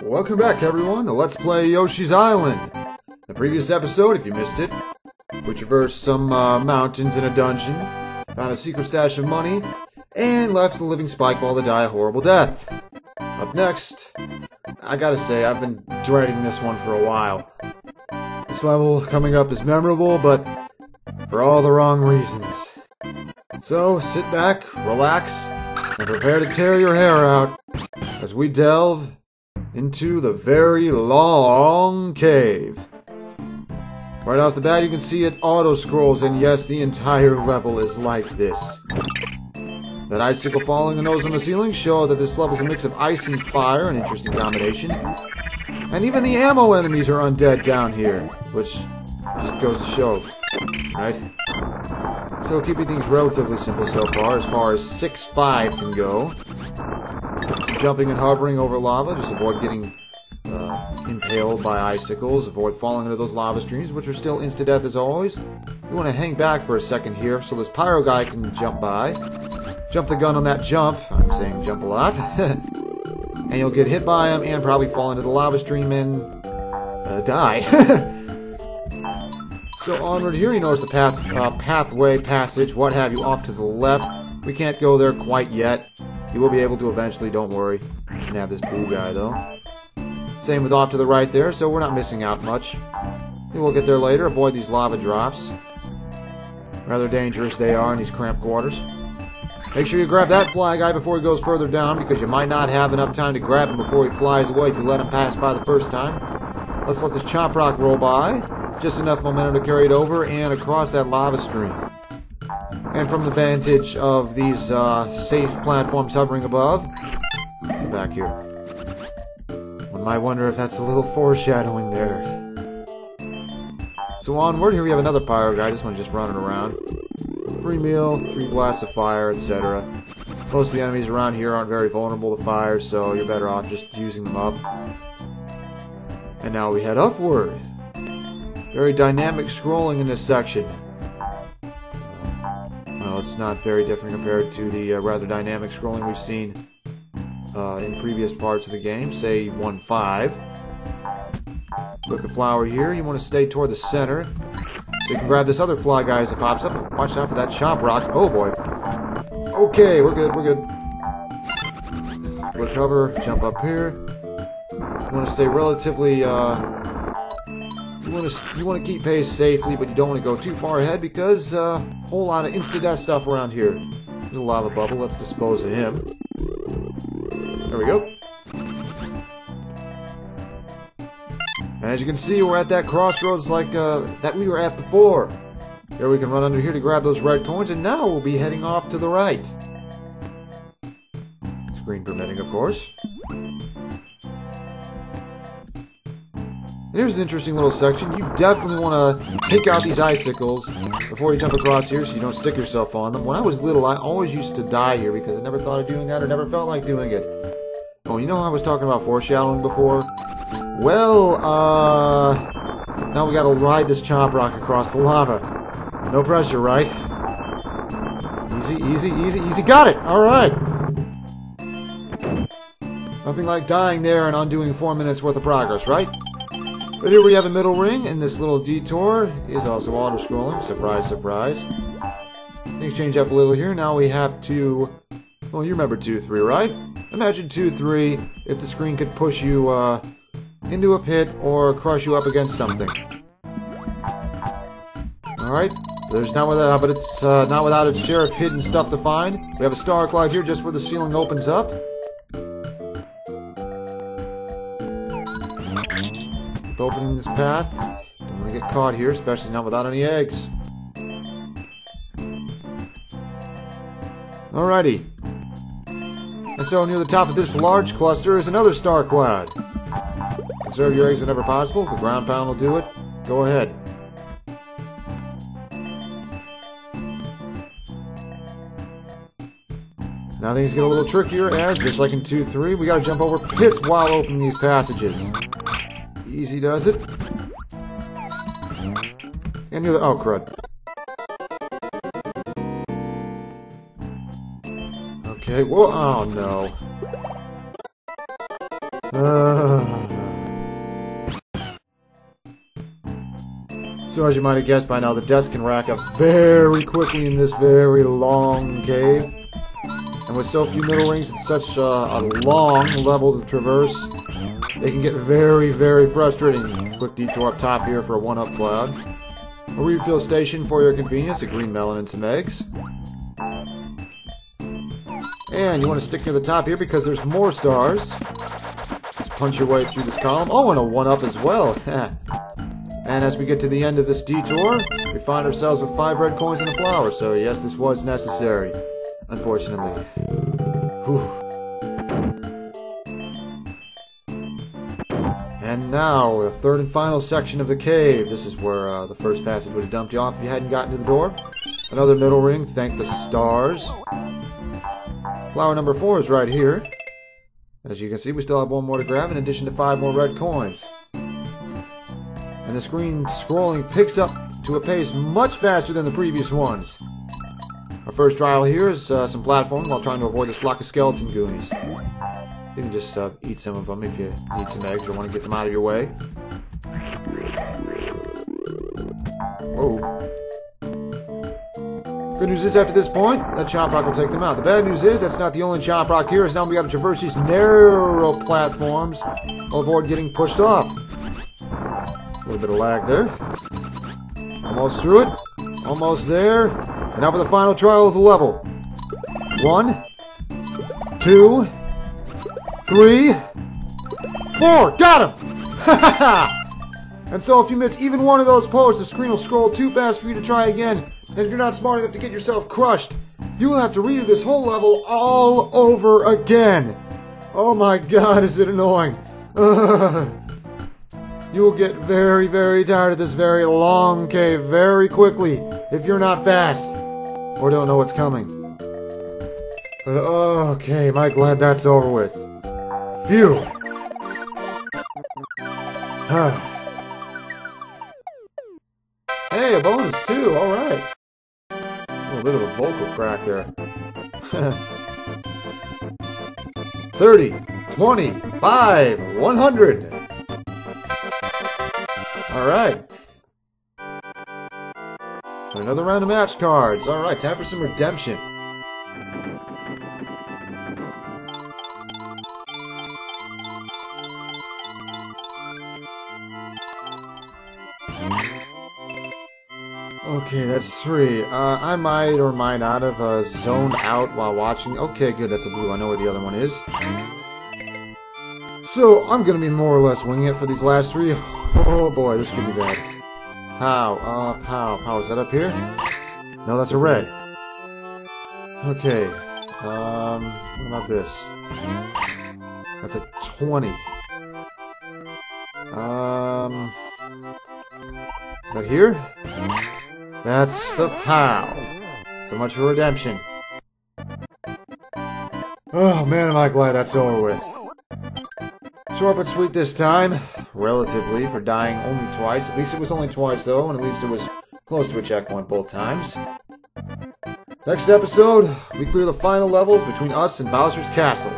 Welcome back, everyone, to Let's Play Yoshi's Island. The previous episode, if you missed it, we traversed some mountains in a dungeon, found a secret stash of money, and left the living spike ball to die a horrible death. Up next, I gotta say, I've been dreading this one for a while. This level coming up is memorable, but for all the wrong reasons. So, sit back, relax, and prepare to tear your hair out as we delve into the very long cave. Right off the bat, you can see it auto-scrolls, and yes, the entire level is like this. That icicle falling and nose on the ceiling show that this level is a mix of ice and fire, an interesting combination. And even the ammo enemies are undead down here, which just goes to show, right? So keeping things relatively simple so far as 6-5 can go. Jumping and hovering over lava, just avoid getting impaled by icicles, avoid falling into those lava streams, which are still insta-death as always. You want to hang back for a second here so this pyro guy can jump by. Jump the gun on that jump, I'm saying jump a lot, and you'll get hit by him and probably fall into the lava stream and die. So onward here, you notice a pathway, passage, what have you, off to the left. We can't go there quite yet. You will be able to eventually, don't worry. Snap this boo guy, though. Same with off to the right there, so we're not missing out much. We will get there later. Avoid these lava drops. Rather dangerous they are in these cramped quarters. Make sure you grab that fly guy before he goes further down, because you might not have enough time to grab him before he flies away if you let him pass by the first time. Let's let this chop rock roll by. Just enough momentum to carry it over and across that lava stream. And from the vantage of these safe platforms hovering above, back here. One might wonder if that's a little foreshadowing there. So onward, here we have another pyro guy, this one's just running around. Free meal, 3 blasts of fire, etc. Most of the enemies around here aren't very vulnerable to fire, so you're better off just using them up. And now we head upward. Very dynamic scrolling in this section. Well, it's not very different compared to the rather dynamic scrolling we've seen in previous parts of the game, say 1.5. Look at flower here, you want to stay toward the center, so you can grab this other fly guy as it pops up. Watch out for that chop rock. Oh boy. Okay, we're good, we're good. Recover, jump up here. You want to stay relatively, you want to keep pace safely, but you don't want to go too far ahead because a whole lot of insta-death stuff around here. There's a lava bubble. Let's dispose of him. There we go. And as you can see, we're at that crossroads like that we were at before. Here we can run under here to grab those red coins, and now we'll be heading off to the right. Screen permitting, of course. And here's an interesting little section. You definitely want to take out these icicles before you jump across here so you don't stick yourself on them. When I was little, I always used to die here because I never thought of doing that or never felt like doing it. Oh, you know how I was talking about foreshadowing before? Well, now we gotta ride this chop rock across the lava. No pressure, right? Easy, easy, easy, easy. Got it! Alright! Nothing like dying there and undoing 4 minutes worth of progress, right? But here we have a middle ring, and this little detour is also auto-scrolling. Surprise, surprise. Things change up a little here. Now we have to... Well, you remember 2-3, right? Imagine 2-3 if the screen could push you into a pit or crush you up against something. Alright. There's not without, but it's not without its share of hidden stuff to find. We have a star cloud here just where the ceiling opens up. Opening this path. Don't want to get caught here, especially not without any eggs. Alrighty. And so near the top of this large cluster is another star cloud. Conserve your eggs whenever possible. If the ground pound will do it, go ahead. Now things get a little trickier as, just like in 2-3, we gotta jump over pits while opening these passages. Easy does it. And you're the... Oh, crud. Okay, well... Oh, no. So as you might have guessed by now, the deaths can rack up very quickly in this very long cave. And with so few middle rings and such a long level to traverse, they can get very, very frustrating. Quick detour up top here for a one-up cloud. A refill station for your convenience, a green melon and some eggs. And you want to stick near the top here because there's more stars. Just punch your way through this column. Oh, and a one-up as well. And as we get to the end of this detour, we find ourselves with 5 red coins and a flower. So yes, this was necessary, unfortunately. Whew. And now, the third and final section of the cave. This is where the first passage would have dumped you off if you hadn't gotten to the door. Another middle ring, thank the stars. Flower number 4 is right here. As you can see, we still have one more to grab in addition to 5 more red coins. And the screen scrolling picks up to a pace much faster than the previous ones. Our first trial here is some platforming while trying to avoid this flock of skeleton goonies. You can just eat some of them if you need some eggs or want to get them out of your way. Oh. Good news is, after this point, that Chop Rock will take them out. The bad news is, that's not the only Chop Rock here, as now we got to traverse these narrow platforms to avoid getting pushed off. A little bit of lag there. Almost through it. Almost there. And now for the final trial of the level. 1, 2, 3, 4! Got him! Ha ha ha! And so if you miss even one of those posts, the screen will scroll too fast for you to try again. And if you're not smart enough to get yourself crushed, you will have to redo this whole level all over again. Oh my god, is it annoying. You will get very, very tired of this very long cave very quickly if you're not fast or don't know what's coming. But okay, am I glad that's over with. Phew. Hey, a bonus too, alright. A little bit of a vocal crack there. 30, 25, 100. Alright. Another round of match cards. Alright, time for some redemption. Okay, that's 3. I might or might not have zoned out while watching. Okay, good, that's a blue. I know where the other one is. So, I'm gonna be more or less winging it for these last 3. Oh boy, this could be bad. How? Up, how? Is that up here? No, that's a red. Okay. What about this? That's a 20. Is that here? That's the POW. So much for redemption. Oh man, am I glad that's over with. Short but sweet this time. Relatively, for dying only twice. At least it was only twice though, and at least it was close to a checkpoint both times. Next episode, we clear the final levels between us and Bowser's Castle.